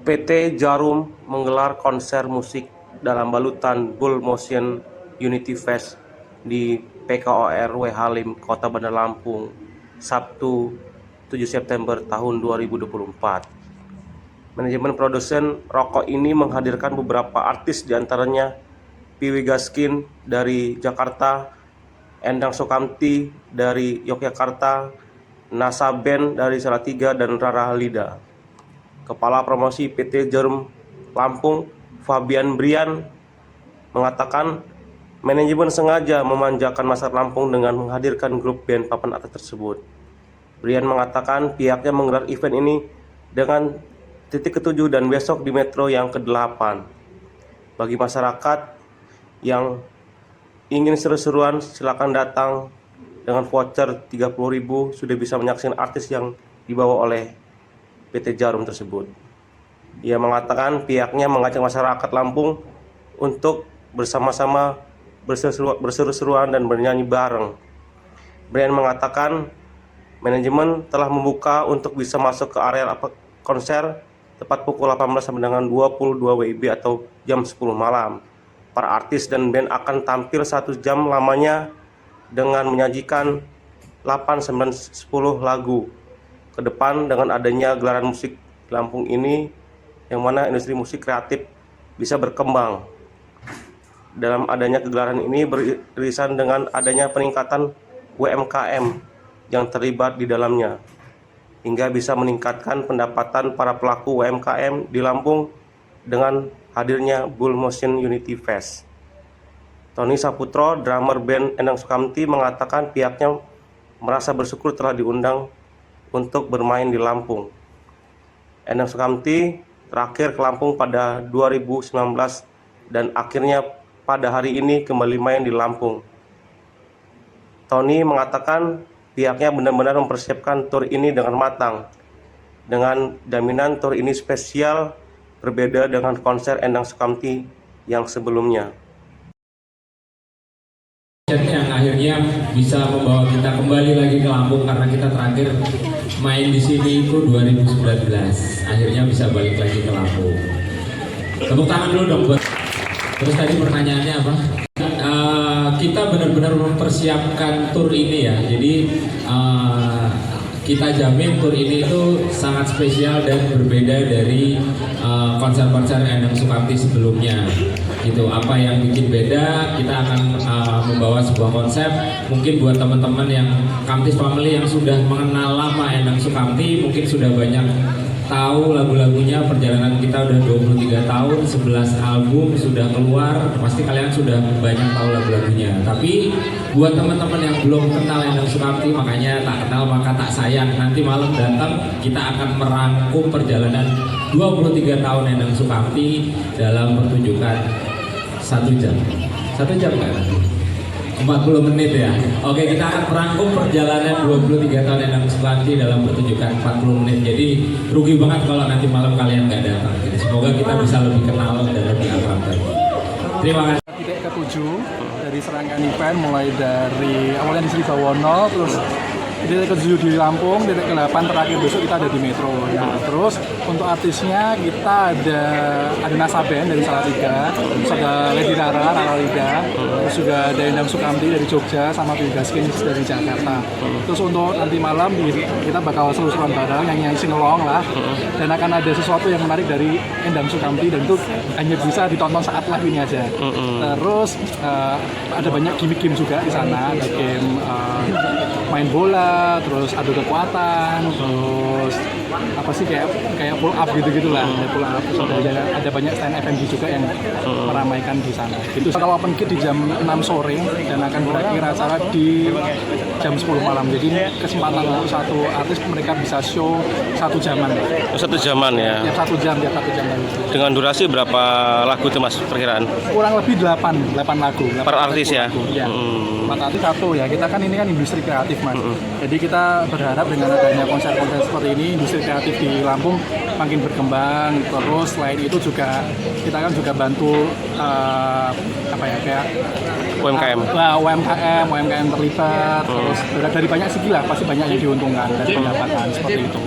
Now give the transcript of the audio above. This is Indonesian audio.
PT Djarum menggelar konser musik dalam balutan Bull Motion Unity Fest di PKOR W Halim, Kota Bandar Lampung, Sabtu 7 September tahun 2024. Manajemen produsen rokok ini menghadirkan beberapa artis, diantaranya Piwi Gaskin dari Jakarta, Endang Sukamti dari Yogyakarta, Nasa Band dari Salatiga, dan Rara Halida. Kepala Promosi PT Djarum Lampung, Fabian Brian, mengatakan manajemen sengaja memanjakan masyarakat Lampung dengan menghadirkan grup band papan atas tersebut. Brian mengatakan pihaknya menggelar event ini dengan titik ke-7 dan besok di Metro yang ke-8. Bagi masyarakat yang ingin seru-seruan, silakan datang. Dengan voucher 30.000 sudah bisa menyaksikan artis yang dibawa oleh PT Djarum tersebut. Ia mengatakan pihaknya mengajak masyarakat Lampung untuk bersama-sama berseru-seruan dan bernyanyi bareng. Brian mengatakan manajemen telah membuka untuk bisa masuk ke area konser tepat pukul 18 sampai dengan 22 WIB atau jam 10 malam. Para artis dan band akan tampil 1 jam lamanya dengan menyajikan 8, 9, 10 lagu ke depan. Dengan adanya gelaran musik di Lampung ini, yang mana industri musik kreatif bisa berkembang. Dalam adanya kegelaran ini beririsan dengan adanya peningkatan UMKM yang terlibat di dalamnya, hingga bisa meningkatkan pendapatan para pelaku UMKM di Lampung dengan hadirnya Bull Motion Unity Fest. Tony Saputro, drummer band Endang Sukamti, mengatakan pihaknya merasa bersyukur telah diundang untuk bermain di Lampung. Endang Sukamti terakhir ke Lampung pada 2019 dan akhirnya pada hari ini kembali main di Lampung. Tony mengatakan pihaknya benar-benar mempersiapkan tur ini dengan matang, dengan jaminan tur ini spesial berbeda dengan konser Endang Sukamti yang sebelumnya. Yang akhirnya bisa membawa kita kembali lagi ke Lampung, karena kita terakhir main di sini itu 2019. Akhirnya bisa balik lagi ke Lampung. Tepuk tangan dulu dong buat. Terus tadi pertanyaannya apa? Kita benar-benar mempersiapkan tur ini ya. Jadi kita jamin tur ini itu sangat spesial dan berbeda dari konser-konser Endang Sukamti sebelumnya. Gitu. Apa yang bikin beda, kita akan membawa sebuah konsep. Mungkin buat teman-teman yang Kamtis Family yang sudah mengenal lama Endang Sukamti, mungkin sudah banyak tahu lagu-lagunya. Perjalanan kita udah 23 tahun, 11 album sudah keluar, pasti kalian sudah banyak tahu lagu-lagunya. Tapi buat teman-teman yang belum kenal Endang Sukamti, makanya tak kenal maka tak sayang. Nanti malam datang, kita akan merangkum perjalanan 23 tahun Endang Sukamti dalam pertunjukan 1 jam. 1 jam kan? 40 menit ya. Oke, kita akan merangkum perjalanan 23 tahun Endang Sukamti dalam pertunjukan 40 menit. Jadi rugi banget kalau nanti malam kalian nggak datang. Jadi, semoga kita bisa lebih kenal dan lebih akrab lagi. Terima kasih. Titik ke-7 dari serangkaian event, mulai dari awalnya di Sri Bawono, terus titik ke-7 di Lampung, titik ke-8 terakhir besok kita ada di Metro. Nah, terus untuk artisnya kita ada Nasa Band dari Salatiga, terus ada Lady Rara Halida, terus juga ada Endang Sukamti dari Jogja, sama Piwi Gaskin dari Jakarta. Terus untuk nanti malam kita bakal seru-seruan bareng, nyanyi singelong lah, dan akan ada sesuatu yang menarik dari Endang Sukamti, dan itu hanya bisa ditonton saat live ini aja. Terus ada banyak gimmick-gimmick juga di sana, ada game main bola, terus adu kekuatan, terus apa sih kayak pull up gitu-gitulah, pull up. Terus ada banyak stand FMG juga yang meramaikan di sana. Itu kalau open gate di jam 6 sore dan akan berakhir acara di jam 10 malam. Jadi kesempatan untuk satu artis mereka bisa show 1 jaman. 1 jaman ya. Tiap 1 jam lagi. Dengan durasi berapa lagu itu Mas perkiraan? Kurang lebih 8 lagu. Per artis ya? Ya. 4 artis satu ya. Kita kan ini kan industri kreatif Mas. Jadi kita berharap dengan adanya konser-konser seperti ini, industri kreatif di Lampung makin berkembang. Terus selain itu juga kita kan juga bantu kayak UMKM terlibat. Terus dari banyak segi lah, pasti banyak yang diuntungkan dari pendapatan seperti itu.